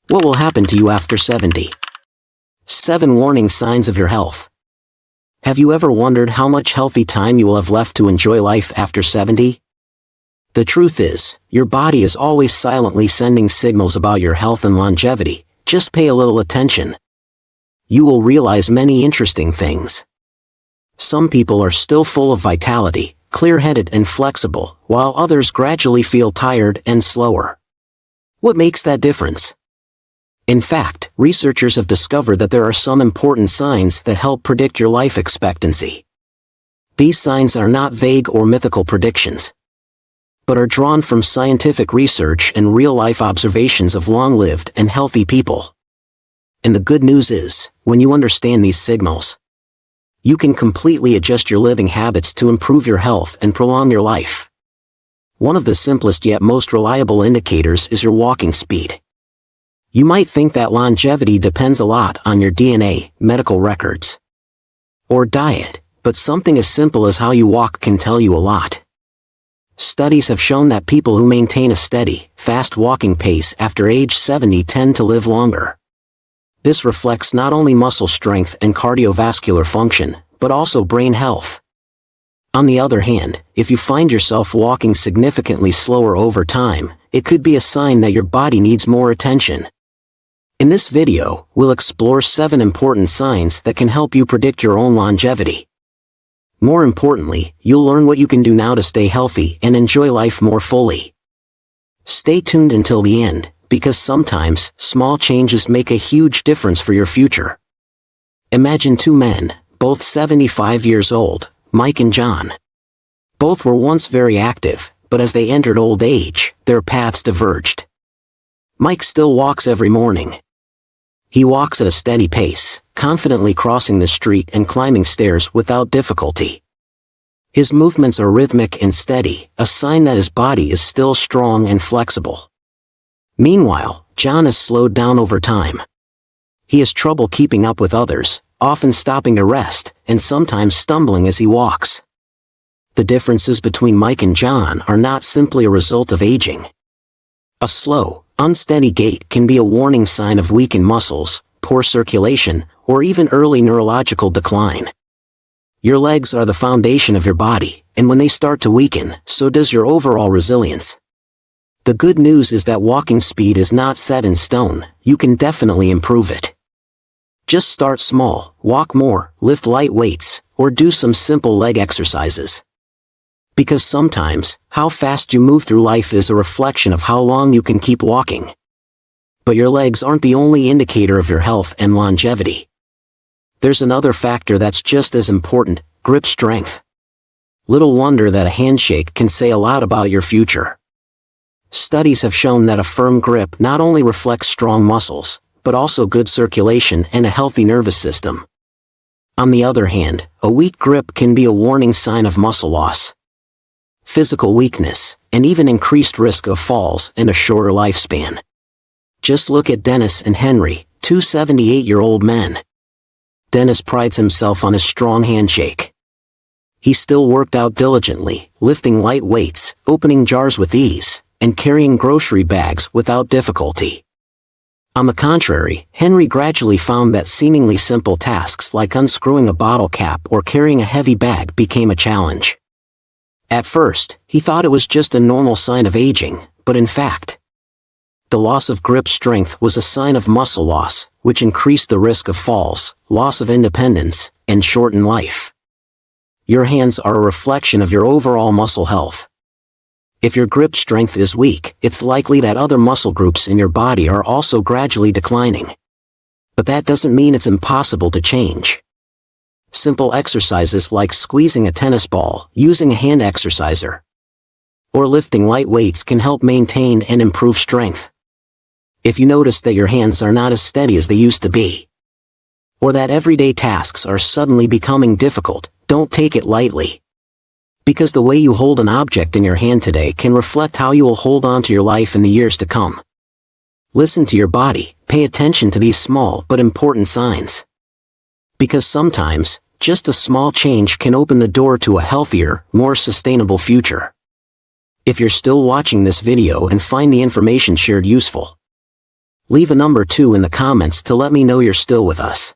What will happen to you after 70? 7 warning signs of your health. Have you ever wondered how much healthy time you will have left to enjoy life after 70? The truth is, your body is always silently sending signals about your health and longevity. Just pay a little attention. You will realize many interesting things. Some people are still full of vitality, clear-headed and flexible, while others gradually feel tired and slower. What makes that difference? In fact, researchers have discovered that there are some important signs that help predict your life expectancy. These signs are not vague or mythical predictions, but are drawn from scientific research and real-life observations of long-lived and healthy people. And the good news is, when you understand these signals, you can completely adjust your living habits to improve your health and prolong your life. One of the simplest yet most reliable indicators is your walking speed. You might think that longevity depends a lot on your DNA, medical records, or diet, but something as simple as how you walk can tell you a lot. Studies have shown that people who maintain a steady, fast walking pace after age 70 tend to live longer. This reflects not only muscle strength and cardiovascular function, but also brain health. On the other hand, if you find yourself walking significantly slower over time, it could be a sign that your body needs more attention. In this video, we'll explore 7 important signs that can help you predict your own longevity. More importantly, you'll learn what you can do now to stay healthy and enjoy life more fully. Stay tuned until the end, because sometimes, small changes make a huge difference for your future. Imagine 2 men, both 75 years old, Mike and John. Both were once very active, but as they entered old age, their paths diverged. Mike still walks every morning. He walks at a steady pace, confidently crossing the street and climbing stairs without difficulty. His movements are rhythmic and steady, a sign that his body is still strong and flexible. Meanwhile, John has slowed down over time. He has trouble keeping up with others, often stopping to rest, and sometimes stumbling as he walks. The differences between Mike and John are not simply a result of aging. A slow, unsteady gait can be a warning sign of weakened muscles, poor circulation, or even early neurological decline. Your legs are the foundation of your body, and when they start to weaken, so does your overall resilience. The good news is that walking speed is not set in stone. You can definitely improve it. Just start small, walk more, lift light weights, or do some simple leg exercises. Because sometimes, how fast you move through life is a reflection of how long you can keep walking. But your legs aren't the only indicator of your health and longevity. There's another factor that's just as important: grip strength. Little wonder that a handshake can say a lot about your future. Studies have shown that a firm grip not only reflects strong muscles, but also good circulation and a healthy nervous system. On the other hand, a weak grip can be a warning sign of muscle loss, physical weakness, and even increased risk of falls and a shorter lifespan. Just look at Dennis and Henry, 2 78-year-old men. Dennis prides himself on his strong handshake. He still worked out diligently, lifting light weights, opening jars with ease, and carrying grocery bags without difficulty. On the contrary, Henry gradually found that seemingly simple tasks like unscrewing a bottle cap or carrying a heavy bag became a challenge. At first, he thought it was just a normal sign of aging, but in fact, the loss of grip strength was a sign of muscle loss, which increased the risk of falls, loss of independence, and shortened life. Your hands are a reflection of your overall muscle health. If your grip strength is weak, it's likely that other muscle groups in your body are also gradually declining. But that doesn't mean it's impossible to change. Simple exercises like squeezing a tennis ball, using a hand exerciser, or lifting light weights can help maintain and improve strength. If you notice that your hands are not as steady as they used to be, or that everyday tasks are suddenly becoming difficult, don't take it lightly. Because the way you hold an object in your hand today can reflect how you will hold on to your life in the years to come. Listen to your body, pay attention to these small but important signs. Because sometimes, just a small change can open the door to a healthier, more sustainable future. If you're still watching this video and find the information shared useful, Leave a number 2 in the comments to let me know you're still with us.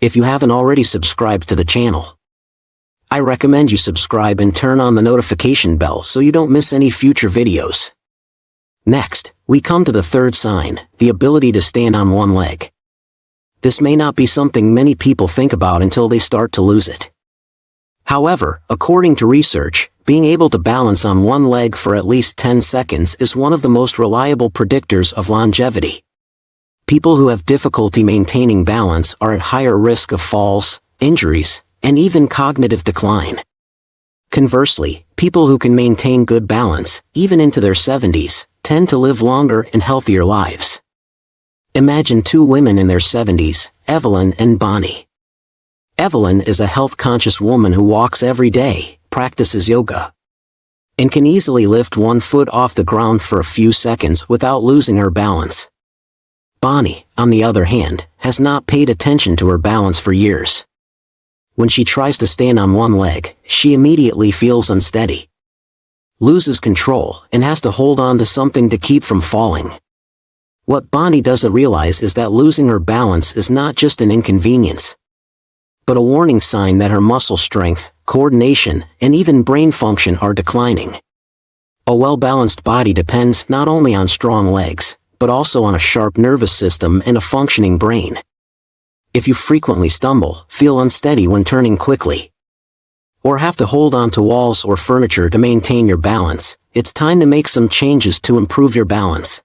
If you haven't already subscribed to the channel, I recommend you subscribe and turn on the notification bell so you don't miss any future videos. Next, we come to the third sign, the ability to stand on one leg. This may not be something many people think about until they start to lose it. However, according to research, being able to balance on one leg for at least 10 seconds is one of the most reliable predictors of longevity. People who have difficulty maintaining balance are at higher risk of falls, injuries, and even cognitive decline. Conversely, people who can maintain good balance, even into their 70s, tend to live longer and healthier lives. Imagine 2 women in their 70s, Evelyn and Bonnie. Evelyn is a health-conscious woman who walks every day, practices yoga, and can easily lift one foot off the ground for a few seconds without losing her balance. Bonnie, on the other hand, has not paid attention to her balance for years. When she tries to stand on one leg, she immediately feels unsteady, loses control, and has to hold on to something to keep from falling. What Bonnie doesn't realize is that losing her balance is not just an inconvenience, but a warning sign that her muscle strength, coordination, and even brain function are declining. A well-balanced body depends not only on strong legs, but also on a sharp nervous system and a functioning brain. If you frequently stumble, feel unsteady when turning quickly, or have to hold on to walls or furniture to maintain your balance, it's time to make some changes to improve your balance.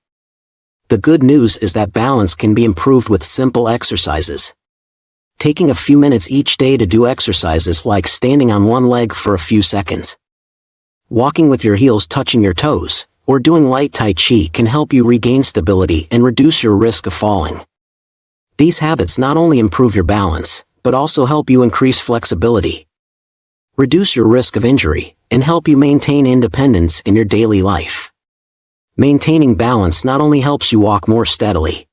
The good news is that balance can be improved with simple exercises. Taking a few minutes each day to do exercises like standing on one leg for a few seconds, walking with your heels touching your toes, or doing light Tai Chi can help you regain stability and reduce your risk of falling. These habits not only improve your balance, but also help you increase flexibility, reduce your risk of injury, and help you maintain independence in your daily life. Maintaining balance not only helps you walk more steadily,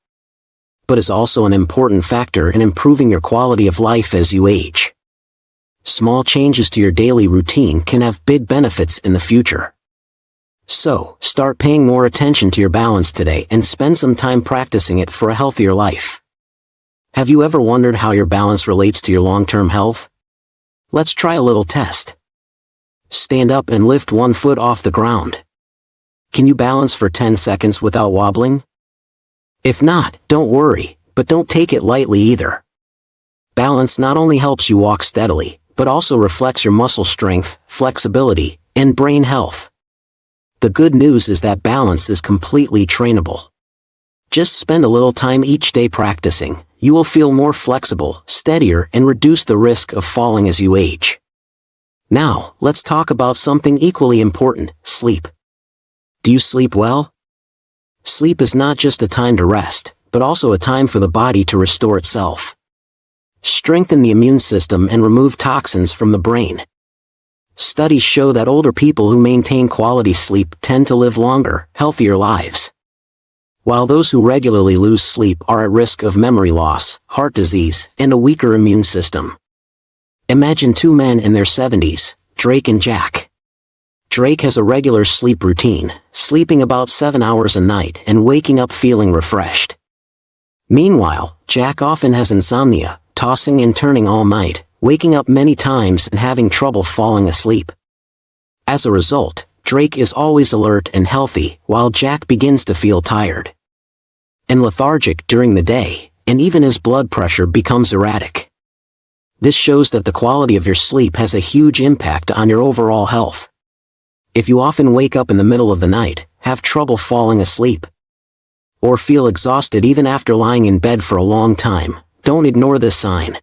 but is also an important factor in improving your quality of life as you age. Small changes to your daily routine can have big benefits in the future. So, start paying more attention to your balance today and spend some time practicing it for a healthier life. Have you ever wondered how your balance relates to your long-term health? Let's try a little test. Stand up and lift one foot off the ground. Can you balance for 10 seconds without wobbling? If not, don't worry, but don't take it lightly either. Balance not only helps you walk steadily, but also reflects your muscle strength, flexibility, and brain health. The good news is that balance is completely trainable. Just spend a little time each day practicing. You will feel more flexible, steadier, and reduce the risk of falling as you age. Now, let's talk about something equally important, sleep. Do you sleep well? Sleep is not just a time to rest, but also a time for the body to restore itself, strengthen the immune system, and remove toxins from the brain. Studies show that older people who maintain quality sleep tend to live longer, healthier lives, while those who regularly lose sleep are at risk of memory loss, heart disease, and a weaker immune system. Imagine 2 men in their 70s, Drake and Jack. Drake has a regular sleep routine, sleeping about 7 hours a night and waking up feeling refreshed. Meanwhile, Jack often has insomnia, tossing and turning all night, waking up many times and having trouble falling asleep. As a result, Drake is always alert and healthy, while Jack begins to feel tired and lethargic during the day, and even his blood pressure becomes erratic. This shows that the quality of your sleep has a huge impact on your overall health. If you often wake up in the middle of the night, have trouble falling asleep, or feel exhausted even after lying in bed for a long time, don't ignore this sign.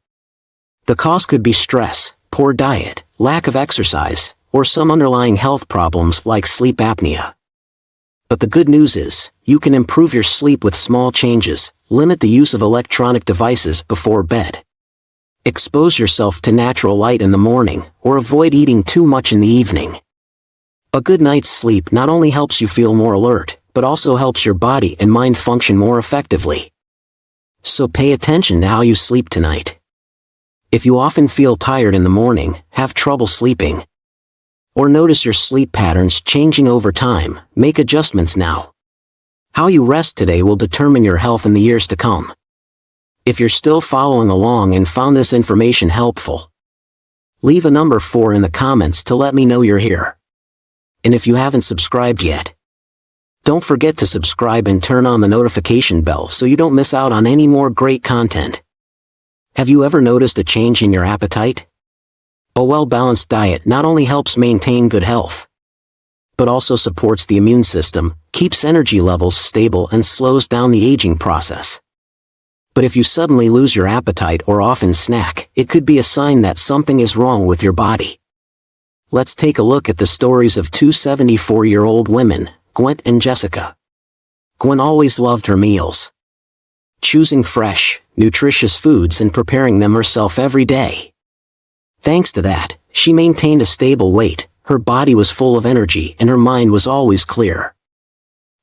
The cause could be stress, poor diet, lack of exercise, or some underlying health problems like sleep apnea. But the good news is, you can improve your sleep with small changes. Limit the use of electronic devices before bed. Expose yourself to natural light in the morning, or avoid eating too much in the evening. A good night's sleep not only helps you feel more alert, but also helps your body and mind function more effectively. So pay attention to how you sleep tonight. If you often feel tired in the morning, have trouble sleeping, or notice your sleep patterns changing over time, make adjustments now. How you rest today will determine your health in the years to come. If you're still following along and found this information helpful, leave a number 4 in the comments to let me know you're here. And if you haven't subscribed yet, don't forget to subscribe and turn on the notification bell so you don't miss out on any more great content. Have you ever noticed a change in your appetite? A well-balanced diet not only helps maintain good health, but also supports the immune system, keeps energy levels stable and slows down the aging process. But if you suddenly lose your appetite or often snack, it could be a sign that something is wrong with your body. Let's take a look at the stories of two 74-year-old women, Gwen and Jessica. Gwen always loved her meals, choosing fresh, nutritious foods and preparing them herself every day. Thanks to that, she maintained a stable weight, her body was full of energy and her mind was always clear.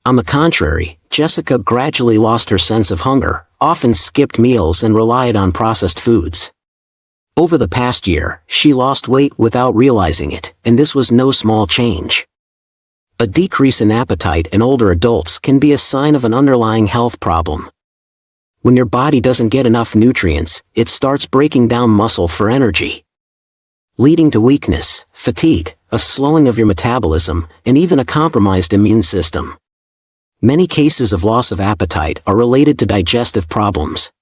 On the contrary, Jessica gradually lost her sense of hunger, often skipped meals and relied on processed foods. Over the past year, she lost weight without realizing it, and this was no small change. A decrease in appetite in older adults can be a sign of an underlying health problem. When your body doesn't get enough nutrients, it starts breaking down muscle for energy, leading to weakness, fatigue, a slowing of your metabolism, and even a compromised immune system. Many cases of loss of appetite are related to digestive problems,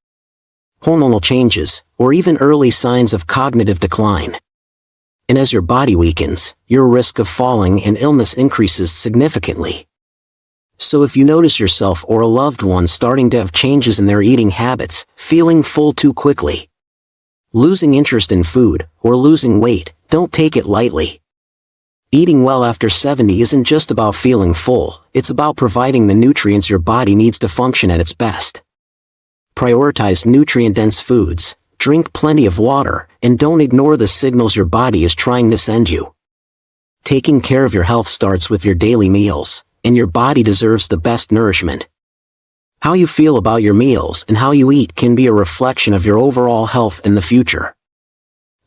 hormonal changes, or even early signs of cognitive decline. And as your body weakens, your risk of falling and illness increases significantly. So if you notice yourself or a loved one starting to have changes in their eating habits, feeling full too quickly, losing interest in food, or losing weight, don't take it lightly. Eating well after 70 isn't just about feeling full, it's about providing the nutrients your body needs to function at its best. Prioritize nutrient-dense foods, drink plenty of water, and don't ignore the signals your body is trying to send you. Taking care of your health starts with your daily meals, and your body deserves the best nourishment. How you feel about your meals and how you eat can be a reflection of your overall health in the future.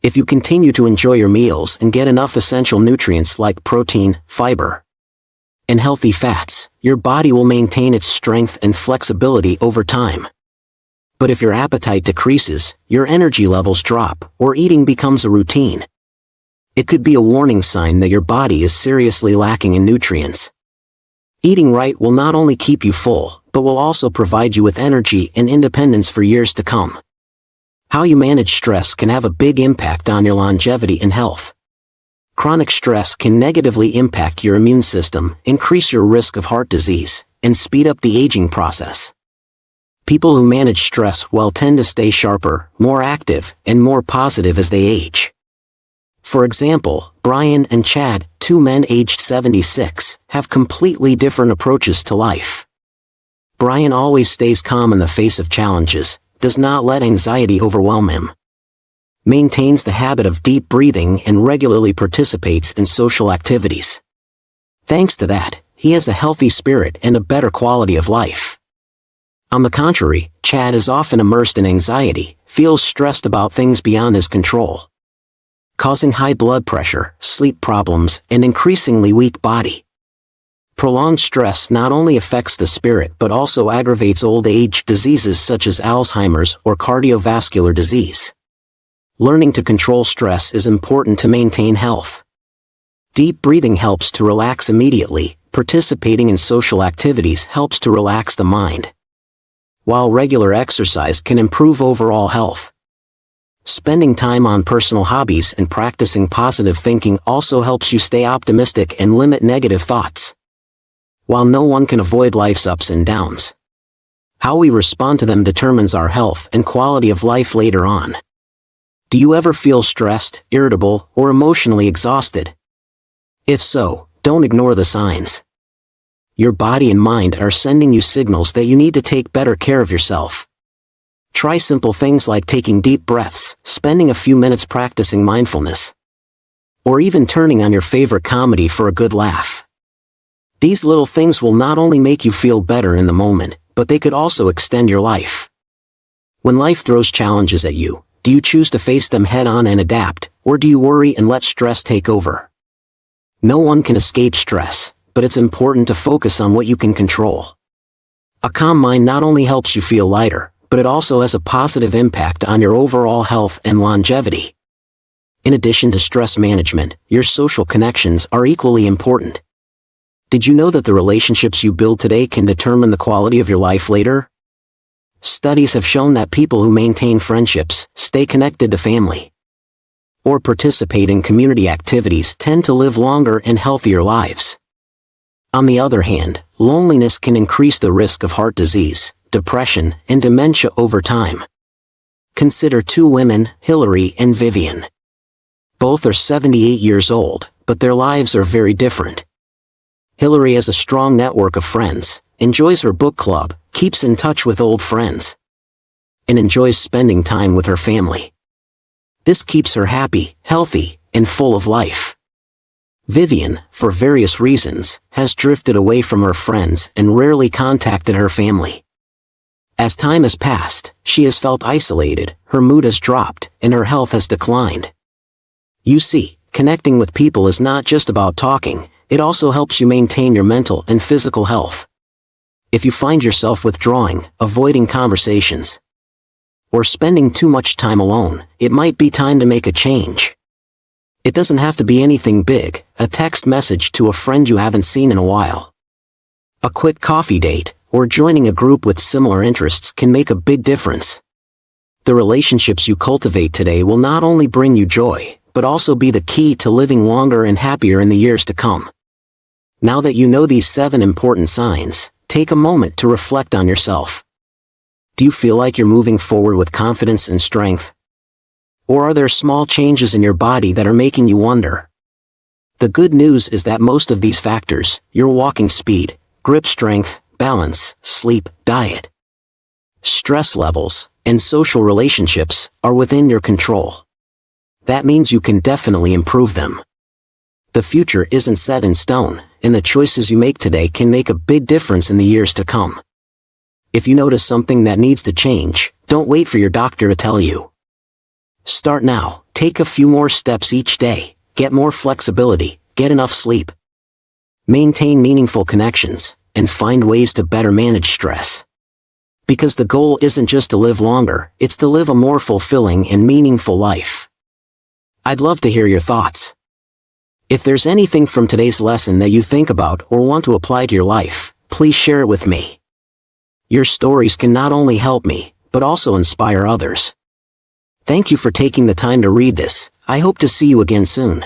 If you continue to enjoy your meals and get enough essential nutrients like protein, fiber, and healthy fats, your body will maintain its strength and flexibility over time. But if your appetite decreases, your energy levels drop, or eating becomes a routine, it could be a warning sign that your body is seriously lacking in nutrients. Eating right will not only keep you full, but will also provide you with energy and independence for years to come. How you manage stress can have a big impact on your longevity and health. Chronic stress can negatively impact your immune system, increase your risk of heart disease, and speed up the aging process. People who manage stress well tend to stay sharper, more active, and more positive as they age. For example, Brian and Chad, two men aged 76, have completely different approaches to life. Brian always stays calm in the face of challenges, does not let anxiety overwhelm him, maintains the habit of deep breathing and regularly participates in social activities. Thanks to that, he has a healthy spirit and a better quality of life. On the contrary, Chad is often immersed in anxiety, feels stressed about things beyond his control, causing high blood pressure, sleep problems, and increasingly weak body. Prolonged stress not only affects the spirit but also aggravates old age diseases such as Alzheimer's or cardiovascular disease. Learning to control stress is important to maintain health. Deep breathing helps to relax immediately, participating in social activities helps to relax the mind, while regular exercise can improve overall health. Spending time on personal hobbies and practicing positive thinking also helps you stay optimistic and limit negative thoughts. While no one can avoid life's ups and downs, how we respond to them determines our health and quality of life later on. Do you ever feel stressed, irritable, or emotionally exhausted? If so, don't ignore the signs. Your body and mind are sending you signals that you need to take better care of yourself. Try simple things like taking deep breaths, spending a few minutes practicing mindfulness, or even turning on your favorite comedy for a good laugh. These little things will not only make you feel better in the moment, but they could also extend your life. When life throws challenges at you, do you choose to face them head-on and adapt, or do you worry and let stress take over? No one can escape stress, but it's important to focus on what you can control. A calm mind not only helps you feel lighter, but it also has a positive impact on your overall health and longevity. In addition to stress management, your social connections are equally important. Did you know that the relationships you build today can determine the quality of your life later? Studies have shown that people who maintain friendships, stay connected to family, or participate in community activities tend to live longer and healthier lives. On the other hand, loneliness can increase the risk of heart disease, depression, and dementia over time. Consider two women, Hillary and Vivian. Both are 78 years old, but their lives are very different. Hillary has a strong network of friends, enjoys her book club, keeps in touch with old friends, and enjoys spending time with her family. This keeps her happy, healthy, and full of life. Vivian, for various reasons, has drifted away from her friends and rarely contacted her family. As time has passed, she has felt isolated, her mood has dropped, and her health has declined. You see, connecting with people is not just about talking, it also helps you maintain your mental and physical health. If you find yourself withdrawing, avoiding conversations, or spending too much time alone, it might be time to make a change. It doesn't have to be anything big, a text message to a friend you haven't seen in a while, a quick coffee date, or joining a group with similar interests can make a big difference. The relationships you cultivate today will not only bring you joy, but also be the key to living longer and happier in the years to come. Now that you know these 7 important signs, take a moment to reflect on yourself. Do you feel like you're moving forward with confidence and strength? Or are there small changes in your body that are making you wonder? The good news is that most of these factors, your walking speed, grip strength, balance, sleep, diet, stress levels, and social relationships, are within your control. That means you can definitely improve them. The future isn't set in stone, and the choices you make today can make a big difference in the years to come. If you notice something that needs to change, don't wait for your doctor to tell you. Start now, take a few more steps each day, get more flexibility, get enough sleep, maintain meaningful connections, and find ways to better manage stress. Because the goal isn't just to live longer, it's to live a more fulfilling and meaningful life. I'd love to hear your thoughts. If there's anything from today's lesson that you think about or want to apply to your life, please share it with me. Your stories can not only help me, but also inspire others. Thank you for taking the time to read this. I hope to see you again soon.